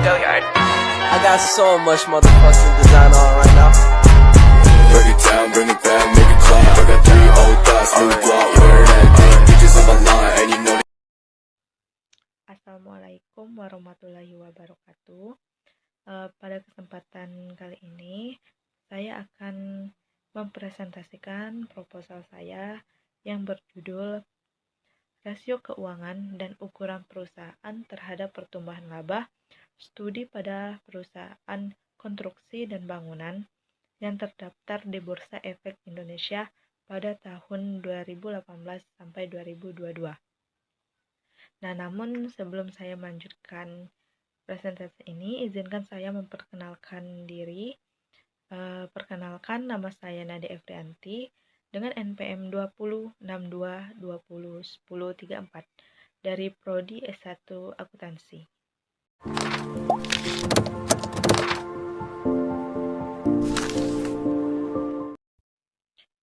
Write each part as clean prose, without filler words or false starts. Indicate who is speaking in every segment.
Speaker 1: I got so much motherfucking design on right now.
Speaker 2: Break it down, bring it back, make it clap. I got 3 old thoughts, new block, where that thing. Bitches on my line, and you know.
Speaker 3: Assalamualaikum warahmatullahi wabarakatuh. Pada kesempatan kali ini, saya akan mempresentasikan proposal saya yang berjudul Rasio Keuangan dan Ukuran Perusahaan terhadap Pertumbuhan Laba, Studi pada Perusahaan Konstruksi dan Bangunan yang terdaftar di Bursa Efek Indonesia pada tahun 2018 sampai 2022. Nah, namun sebelum saya melanjutkan presentasi ini, izinkan saya memperkenalkan diri. Perkenalkan, nama saya Nadia Efrianti dengan NPM 2062201034 dari Prodi S1 Akuntansi.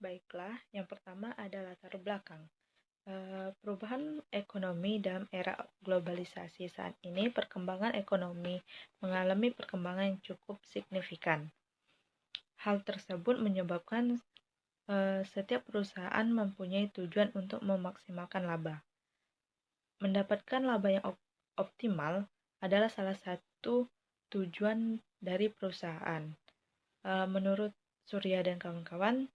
Speaker 3: Baiklah, yang pertama ada latar belakang. Perubahan ekonomi dalam era globalisasi saat ini, perkembangan ekonomi mengalami perkembangan yang cukup signifikan. Hal tersebut menyebabkan setiap perusahaan mempunyai tujuan untuk memaksimalkan laba. Mendapatkan laba yang optimal adalah salah satu tujuan dari perusahaan. Menurut Surya dan kawan-kawan,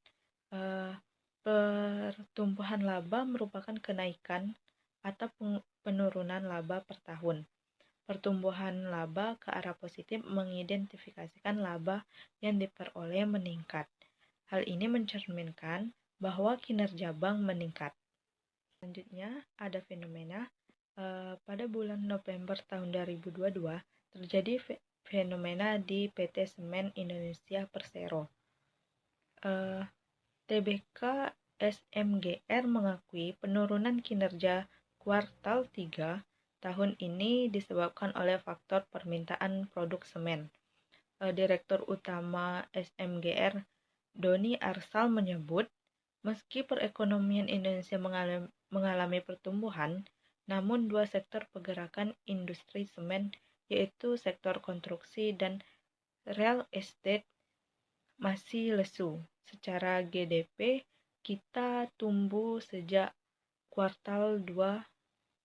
Speaker 3: pertumbuhan laba merupakan kenaikan atau penurunan laba per tahun. Pertumbuhan laba ke arah positif mengidentifikasikan laba yang diperoleh meningkat. Hal ini mencerminkan bahwa kinerja bank meningkat. Selanjutnya ada fenomena. Pada bulan November tahun 2022 terjadi fenomena di PT Semen Indonesia Persero. TBK SMGR mengakui penurunan kinerja kuartal 3 tahun ini disebabkan oleh faktor permintaan produk semen. Direktur Utama SMGR Doni Arsal menyebut, meski perekonomian Indonesia mengalami pertumbuhan, namun dua sektor pergerakan industri semen, yaitu sektor konstruksi dan real estate, masih lesu. Secara GDP, kita tumbuh sejak kuartal 2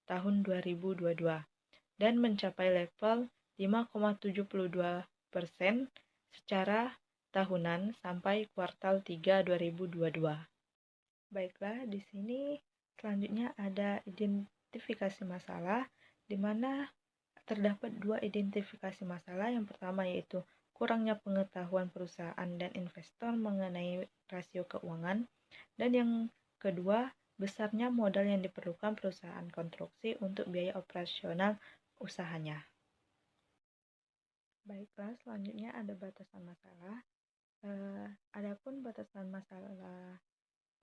Speaker 3: tahun 2022 dan mencapai level 5,72% secara tahunan sampai kuartal 3 2022. Baiklah, di sini selanjutnya ada identifikasi masalah, di mana terdapat dua identifikasi masalah. Yang pertama yaitu kurangnya pengetahuan perusahaan dan investor mengenai rasio keuangan, dan yang kedua, besarnya modal yang diperlukan perusahaan konstruksi untuk biaya operasional usahanya. Baiklah, selanjutnya ada batasan masalah. Adapun batasan masalah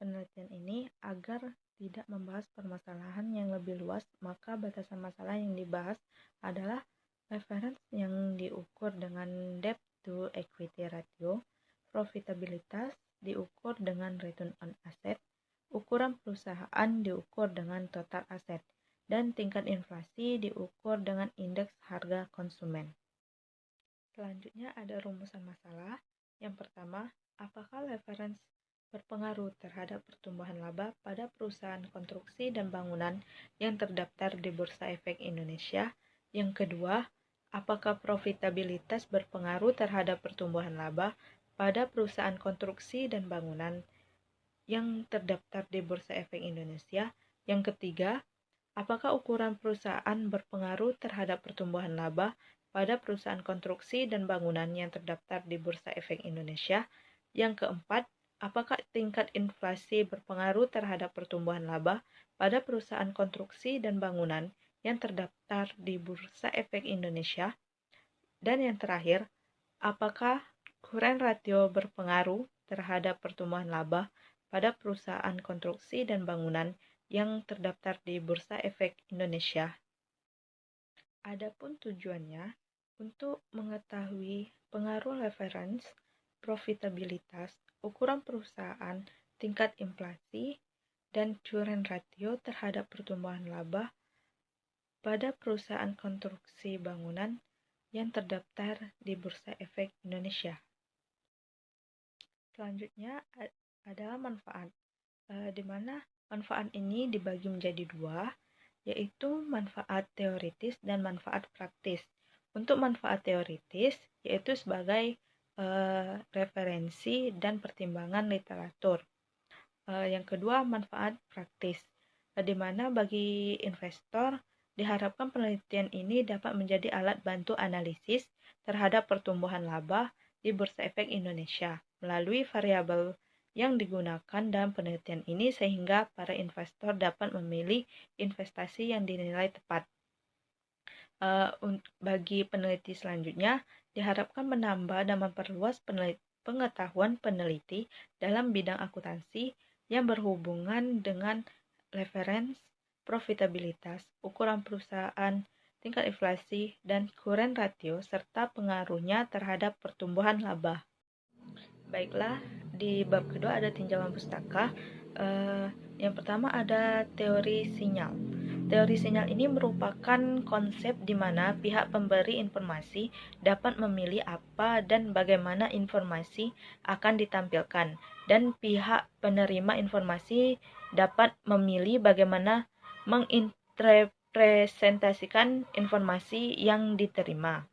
Speaker 3: penelitian ini, agar tidak membahas permasalahan yang lebih luas, maka batasan masalah yang dibahas adalah reference yang diukur dengan debt to equity ratio, profitabilitas diukur dengan return on asset, ukuran perusahaan diukur dengan total aset, dan tingkat inflasi diukur dengan indeks harga konsumen. Selanjutnya ada rumusan masalah. Yang pertama, apakah reference berpengaruh terhadap pertumbuhan laba pada perusahaan konstruksi dan bangunan yang terdaftar di Bursa Efek Indonesia? Yang kedua, apakah profitabilitas berpengaruh terhadap pertumbuhan laba pada perusahaan konstruksi dan bangunan yang terdaftar di Bursa Efek Indonesia? Yang ketiga, apakah ukuran perusahaan berpengaruh terhadap pertumbuhan laba pada perusahaan konstruksi dan bangunan yang terdaftar di Bursa Efek Indonesia? Yang keempat, apakah tingkat inflasi berpengaruh terhadap pertumbuhan laba pada perusahaan konstruksi dan bangunan yang terdaftar di Bursa Efek Indonesia? Dan yang terakhir, apakah current ratio berpengaruh terhadap pertumbuhan laba pada perusahaan konstruksi dan bangunan yang terdaftar di Bursa Efek Indonesia? Adapun tujuannya untuk mengetahui pengaruh reference, profitabilitas, ukuran perusahaan, tingkat inflasi, dan current ratio terhadap pertumbuhan laba pada perusahaan konstruksi bangunan yang terdaftar di Bursa Efek Indonesia. Selanjutnya adalah manfaat, di mana manfaat ini dibagi menjadi dua, yaitu manfaat teoritis dan manfaat praktis. Untuk manfaat teoritis, yaitu sebagai referensi dan pertimbangan literatur. Yang kedua, manfaat praktis, di mana bagi investor diharapkan penelitian ini dapat menjadi alat bantu analisis terhadap pertumbuhan laba di Bursa Efek Indonesia melalui variabel yang digunakan dalam penelitian ini sehingga para investor dapat memilih investasi yang dinilai tepat. Bagi peneliti selanjutnya, diharapkan menambah dan memperluas pengetahuan peneliti dalam bidang akuntansi yang berhubungan dengan reference, profitabilitas, ukuran perusahaan, tingkat inflasi, dan current ratio, serta pengaruhnya terhadap pertumbuhan laba. Baiklah, di bab kedua ada tinjauan pustaka. Yang pertama ada teori sinyal. Teori sinyal ini merupakan konsep di mana pihak pemberi informasi dapat memilih apa dan bagaimana informasi akan ditampilkan, dan pihak penerima informasi dapat memilih bagaimana menginterpretasikan informasi yang diterima.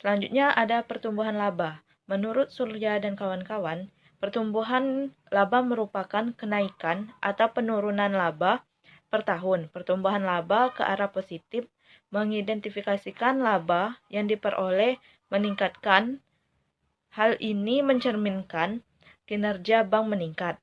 Speaker 3: Selanjutnya ada pertumbuhan laba. Menurut Surya dan kawan-kawan, pertumbuhan laba merupakan kenaikan atau penurunan laba per tahun. Pertumbuhan laba ke arah positif mengidentifikasikan laba yang diperoleh meningkatkan. Hal ini mencerminkan kinerja bank meningkat.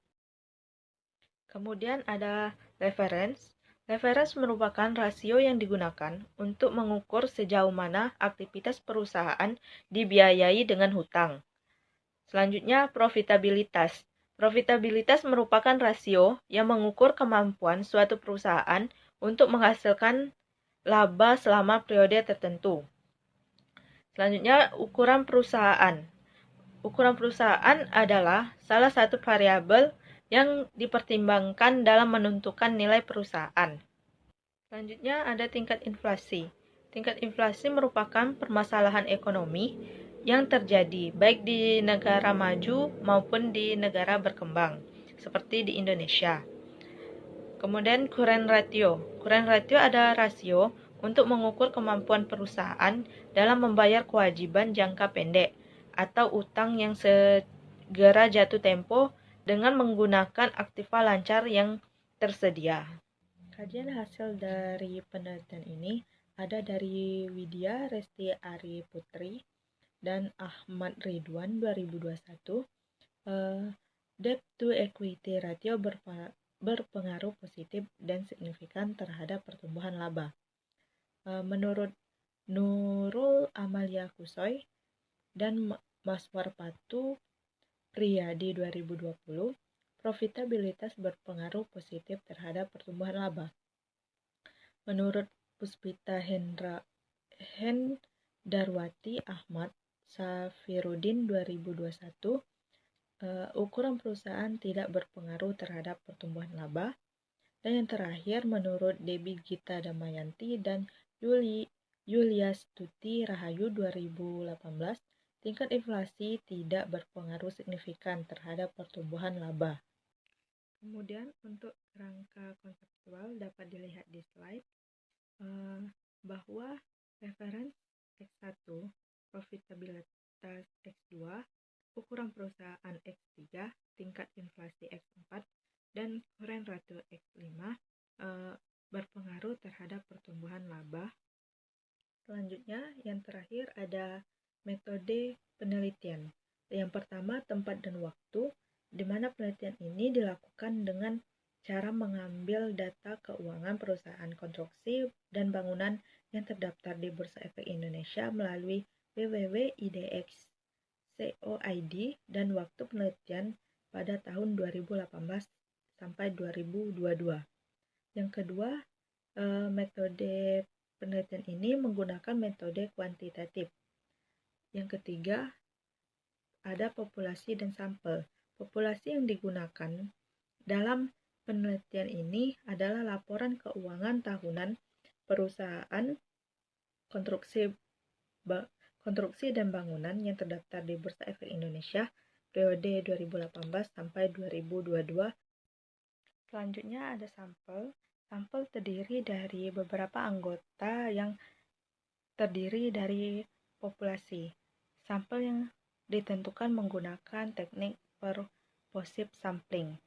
Speaker 3: Kemudian ada reference. Reference merupakan rasio yang digunakan untuk mengukur sejauh mana aktivitas perusahaan dibiayai dengan hutang. Selanjutnya, profitabilitas. Profitabilitas merupakan rasio yang mengukur kemampuan suatu perusahaan untuk menghasilkan laba selama periode tertentu. Selanjutnya, ukuran perusahaan. Ukuran perusahaan adalah salah satu variabel yang dipertimbangkan dalam menentukan nilai perusahaan. Selanjutnya ada tingkat inflasi. Tingkat inflasi merupakan permasalahan ekonomi yang terjadi baik di negara maju maupun di negara berkembang, seperti di Indonesia. Kemudian current ratio. Current ratio adalah rasio untuk mengukur kemampuan perusahaan dalam membayar kewajiban jangka pendek atau utang yang segera jatuh tempo dengan menggunakan aktiva lancar yang tersedia. Kajian hasil dari penelitian ini ada dari Widya Resti Ari Putri dan Ahmad Ridwan 2021. Debt to equity ratio berpengaruh positif dan signifikan terhadap pertumbuhan laba. Menurut Nurul Amalia Kusoy dan Maswar Patu Priyadi 2020, profitabilitas berpengaruh positif terhadap pertumbuhan laba. Menurut Puspita Hendarwati Ahmad Safiruddin 2021, ukuran perusahaan tidak berpengaruh terhadap pertumbuhan laba. Dan yang terakhir, menurut Debbie Gita Damayanti dan Yulia Stuti Rahayu 2018, tingkat inflasi tidak berpengaruh signifikan terhadap pertumbuhan laba. Kemudian untuk kerangka konseptual dapat dilihat di slide bahwa reference X1, profitabilitas X2, ukuran perusahaan X3, tingkat inflasi X4, dan current ratio X5 berpengaruh terhadap pertumbuhan laba. Selanjutnya, yang terakhir ada metode penelitian. Yang pertama, tempat dan waktu, di mana penelitian ini dilakukan dengan cara mengambil data keuangan perusahaan konstruksi dan bangunan yang terdaftar di Bursa Efek Indonesia melalui www.idx.co.id dan waktu penelitian pada tahun 2018 sampai 2022. Yang kedua, metode penelitian ini menggunakan metode kuantitatif. Yang ketiga, ada populasi dan sampel. Populasi yang digunakan dalam penelitian ini adalah laporan keuangan tahunan perusahaan konstruksi dan bangunan yang terdaftar di Bursa Efek Indonesia periode 2018 sampai 2022. Selanjutnya ada sampel. Sampel terdiri dari beberapa anggota yang terdiri dari populasi. Sampel yang ditentukan menggunakan teknik purposive sampling.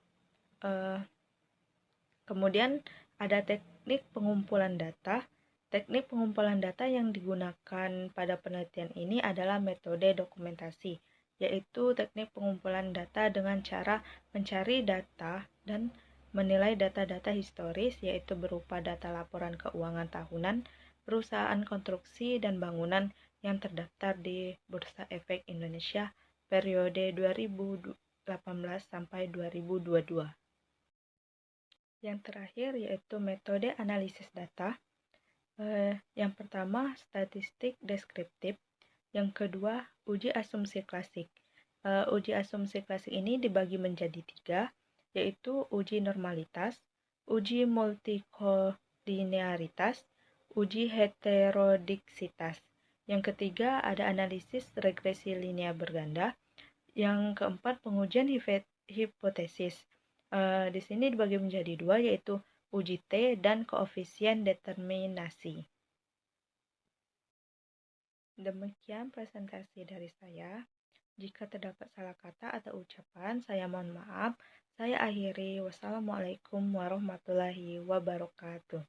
Speaker 3: Kemudian ada teknik pengumpulan data. Teknik pengumpulan data yang digunakan pada penelitian ini adalah metode dokumentasi, yaitu teknik pengumpulan data dengan cara mencari data dan menilai data-data historis, yaitu berupa data laporan keuangan tahunan, perusahaan konstruksi dan bangunan yang terdaftar di Bursa Efek Indonesia periode 2018 sampai 2022. Yang terakhir yaitu metode analisis data. Yang pertama, statistik deskriptif. Yang kedua, uji asumsi klasik. Uji asumsi klasik ini dibagi menjadi 3, yaitu uji normalitas, uji multikolinearitas, uji heterodiksitas. Yang ketiga, ada analisis regresi linear berganda. Yang keempat, pengujian hipotesis. Di sini dibagi menjadi 2, yaitu uji T dan koefisien determinasi. Demikian presentasi dari saya. Jika terdapat salah kata atau ucapan, saya mohon maaf. Saya akhiri. Wassalamualaikum warahmatullahi wabarakatuh.